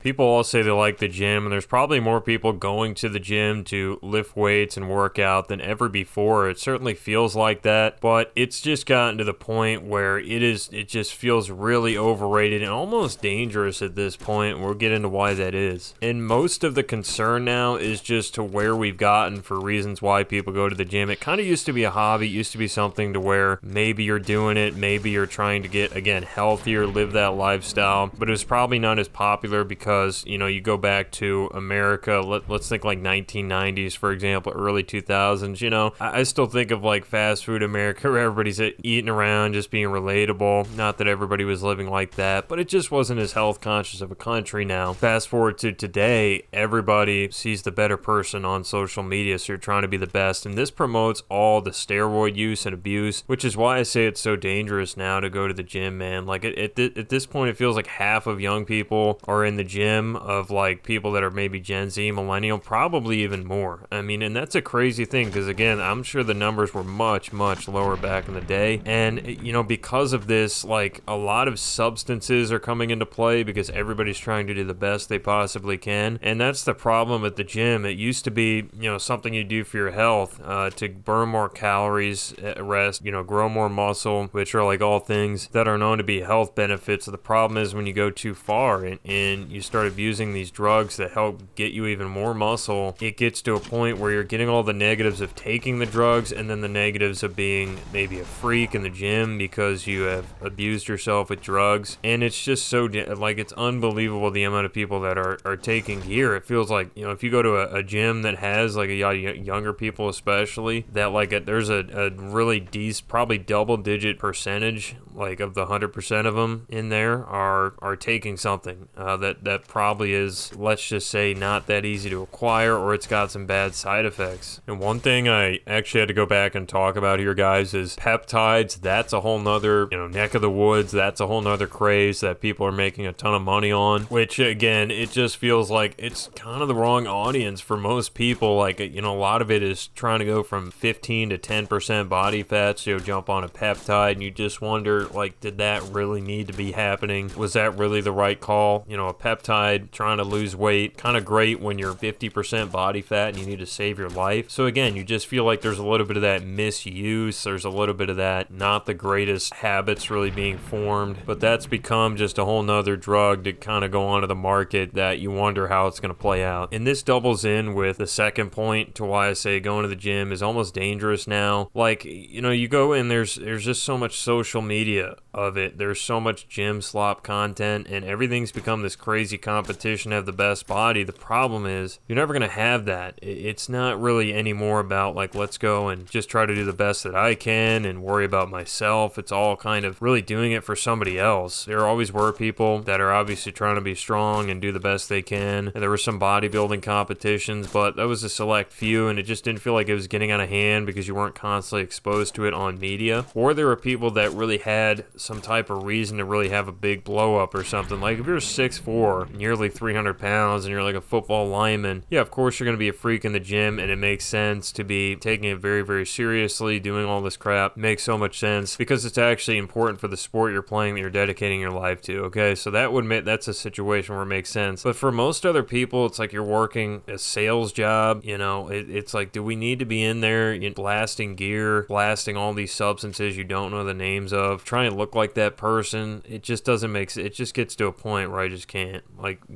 People all say they like the gym, and there's probably more people going to the gym to lift weights and work out than ever before. It certainly feels like that, but it's just gotten to the point where it just feels really overrated and almost dangerous at this point. We'll get into why that is. And most of the concern now is just to where we've gotten for reasons why people go to the gym. It kind of used to be a hobby, it used to be something to where maybe you're doing it, maybe you're trying to get, again, healthier, live that lifestyle, but it was probably not as popular because, you go back to America, let's think like 1990s, for example, early 2000s, I still think of like fast food America where everybody's eating around, just being relatable. Not that everybody was living like that, but it just wasn't as health conscious of a country now. Fast forward to today, everybody sees the better person on social media, so you're trying to be the best, and this promotes all the steroid use and abuse, which is why I say it's so dangerous now to go to the gym, man. Like at this point, it feels like half of young people are in the gym of like people that are maybe Gen Z, millennial, probably even more. I mean, and that's a crazy thing because, again, I'm sure the numbers were much, much lower back in the day. And, because of this, like a lot of substances are coming into play because everybody's trying to do the best they possibly can. And that's the problem at the gym. It used to be, something you do for your health, to burn more calories at rest, grow more muscle, which are like all things that are known to be health benefits. The problem is when you go too far and you start abusing these drugs that help get you even more muscle, it gets to a point where you're getting all the negatives of taking the drugs and then the negatives of being maybe a freak in the gym because you have abused yourself with drugs. And it's just so, it's unbelievable the amount of people that are taking gear. It feels like, if you go to a gym that has like a younger people especially, that there's a really decent, probably double-digit percentage, like of the 100% of them in there are taking something that probably is, let's just say, not that easy to acquire, or it's got some bad side effects. And one thing I actually had to go back and talk about here, guys, is peptides. That's a whole nother, neck of the woods. That's a whole nother craze that people are making a ton of money on, which, again, it just feels like it's kind of the wrong audience for most people. Like, a lot of it is trying to go from 15 to 10% body fat, so you'll jump on a peptide, and you just wonder, did that really need to be happening? Was that really the right call? A peptide trying to lose weight, kind of great when you're 50% body fat and you need to save your life. So again, you just feel like there's a little bit of that misuse. There's a little bit of that not the greatest habits really being formed, but that's become just a whole nother drug to kind of go onto the market that you wonder how it's going to play out. And this doubles in with the second point to why I say going to the gym is almost dangerous now. You go in, there's just so much social media of it. There's so much gym slop content, and everything's become this crazy competition to have the best body. The problem is you're never going to have that. It's not really anymore about let's go and just try to do the best that I can and worry about myself. It's all kind of really doing it for somebody else. There always were people that are obviously trying to be strong and do the best they can. And there were some bodybuilding competitions, but that was a select few, and it just didn't feel like it was getting out of hand because you weren't constantly exposed to it on media. Or there were people that really had some type of reason to really have a big blow up or something. Like if you're 6'4", nearly 300 pounds, and you're like a football lineman, yeah, of course you're going to be a freak in the gym, and it makes sense to be taking it very, very seriously, doing all this crap. It makes so much sense because it's actually important for the sport you're playing that you're dedicating your life to, okay? So that's a situation where it makes sense. But for most other people, it's like you're working a sales job, it's like, do we need to be in there blasting gear, blasting all these substances you don't know the names of, trying to look like that person? It just doesn't make sense. It just gets to a point where I just can't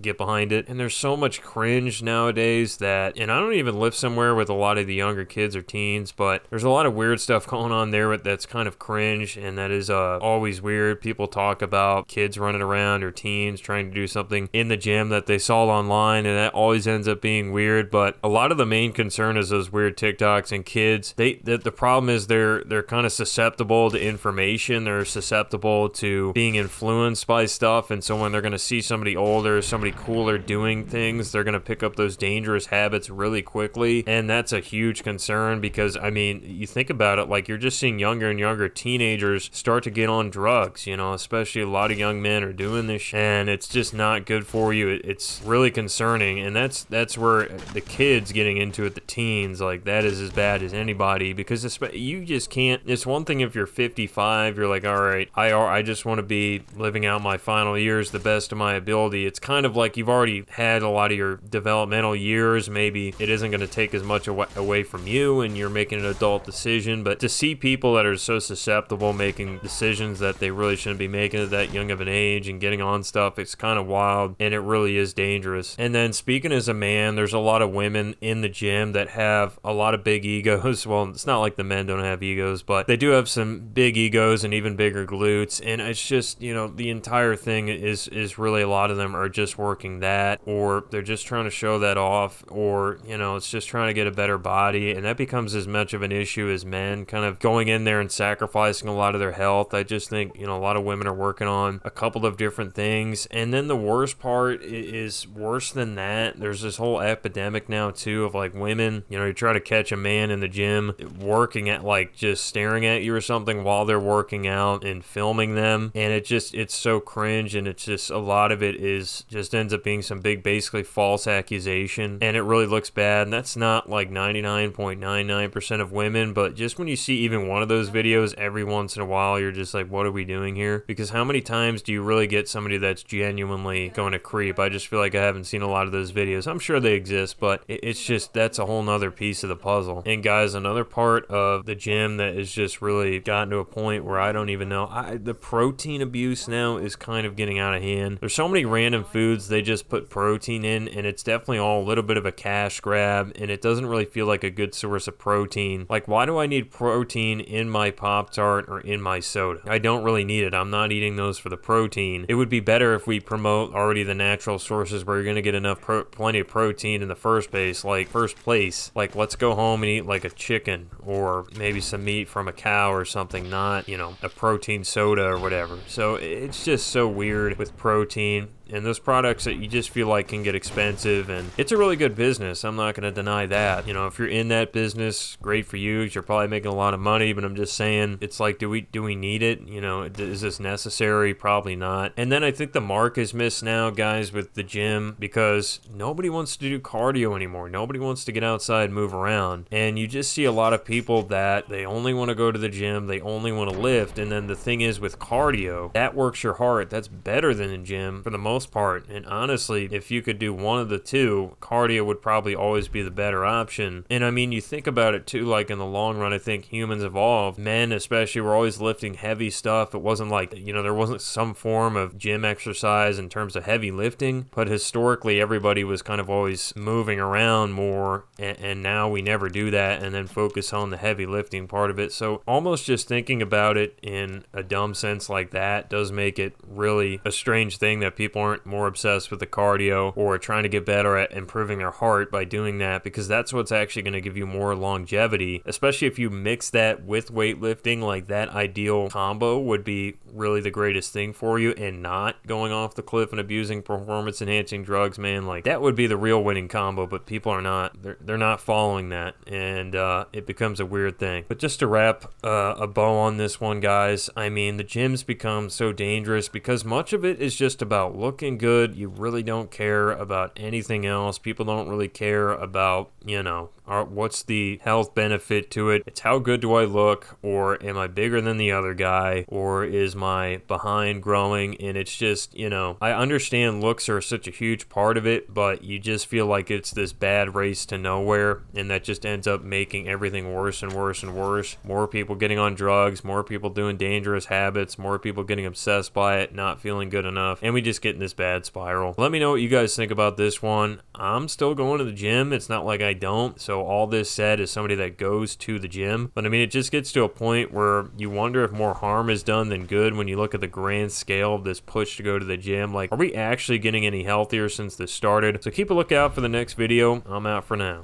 get behind it. And there's so much cringe nowadays that, and I don't even live somewhere with a lot of the younger kids or teens, but there's a lot of weird stuff going on there that's kind of cringe, and that is always weird. People talk about kids running around or teens trying to do something in the gym that they saw online, and that always ends up being weird. But a lot of the main concern is those weird TikToks and kids. The problem is they're kind of susceptible to information. They're susceptible to being influenced by stuff, and so when they're going to see somebody older, somebody cooler doing things, they're going to pick up those dangerous habits really quickly. And that's a huge concern because, you think about it, you're just seeing younger and younger teenagers start to get on drugs, especially a lot of young men are doing this, and it's just not good for you. It's really concerning, and that's where the kids getting into it, the teens, that is as bad as anybody, because you just can't. It's one thing if you're 55, you're like, all right, I just want to be living out my final years the best of my ability. It's kind of like you've already had a lot of your developmental years. Maybe it isn't going to take as much away from you and you're making an adult decision. But to see people that are so susceptible making decisions that they really shouldn't be making at that young of an age and getting on stuff, it's kind of wild, and it really is dangerous. And then speaking as a man, there's a lot of women in the gym that have a lot of big egos. Well, it's not like the men don't have egos, but they do have some big egos and even bigger glutes. And it's just, you know, the entire thing is really, a lot of them are just working that, or they're just trying to show that off, or, you know, it's just trying to get a better body. And that becomes as much of an issue as men, kind of going in there and sacrificing a lot of their health. I just think, you know, a lot of women are working on a couple of different things. And then the worst part is worse than that. There's this whole epidemic now too of like women, you know, you try to catch a man in the gym working at, like, just staring at you or something while they're working out and filming them. And it's so cringe. And it's just, a lot of it is just ends up being some big, basically false accusation. And it really looks bad. And that's not like 99.99% of women, but just when you see even one of those videos every once in a while, you're just like, what are we doing here? Because how many times do you really get somebody that's genuinely going to creep? I just feel like I haven't seen a lot of those videos. I'm sure they exist, but it's just, that's a whole nother piece of the puzzle. And guys, another part of the gym that has just really gotten to a point where I don't even know, the protein abuse now is kind of getting out of hand. There's so many random foods they just put protein in, and it's definitely all a little bit of a cash grab, and it doesn't really feel like a good source of protein. Like, why do I need protein in my Pop-Tart or in my soda? I don't really need it. I'm not eating those for the protein. It would be better if we promote already the natural sources where you're going to get enough plenty of protein in the first place. Like, let's go home and eat like a chicken or maybe some meat from a cow or something, not, you know, a protein soda or whatever. So it's just so weird with protein. And those products that you just feel like can get expensive, and it's a really good business. I'm not going to deny that. You know, if you're in that business, great for you. You're probably making a lot of money, but I'm just saying, it's like, do we need it? You know, is this necessary? Probably not. And then I think the mark is missed now, guys, with the gym, because nobody wants to do cardio anymore. Nobody wants to get outside and move around. And you just see a lot of people that they only want to go to the gym, they only want to lift. And then the thing is with cardio, that works your heart. That's better than the gym for the most part. And honestly, if you could do one of the two, cardio would probably always be the better option. And I mean, you think about it too, like in the long run, I think humans evolved. Men especially were always lifting heavy stuff. It wasn't like, you know, there wasn't some form of gym exercise in terms of heavy lifting, but historically everybody was kind of always moving around more, and now we never do that and then focus on the heavy lifting part of it. So almost just thinking about it in a dumb sense like that does make it really a strange thing that people aren't more obsessed with the cardio or trying to get better at improving their heart by doing that, because that's what's actually going to give you more longevity, especially if you mix that with weightlifting. Like, that ideal combo would be really the greatest thing for you, and not going off the cliff and abusing performance enhancing drugs, man. Like, that would be the real winning combo, but people are not, they're not following that, and it becomes a weird thing. But just to wrap a bow on this one, guys, I mean, the gyms become so dangerous because much of it is just about looking good. You really don't care about anything else. People don't really care about, you know, what's the health benefit to it. It's how good do I look, or am I bigger than the other guy, or is my behind growing? And it's just, you know, I understand looks are such a huge part of it, but you just feel like it's this bad race to nowhere, and that just ends up making everything worse and worse and worse. More people getting on drugs, more people doing dangerous habits, more people getting obsessed by it, not feeling good enough, and we just get in this bad spiral. Let me know what you guys think about this one. I'm still going to the gym. It's not like I don't. So all this said is somebody that goes to the gym. But I mean, it just gets to a point where you wonder if more harm is done than good when you look at the grand scale of this push to go to the gym. Like, are we actually getting any healthier since this started? So keep a lookout for the next video. I'm out for now.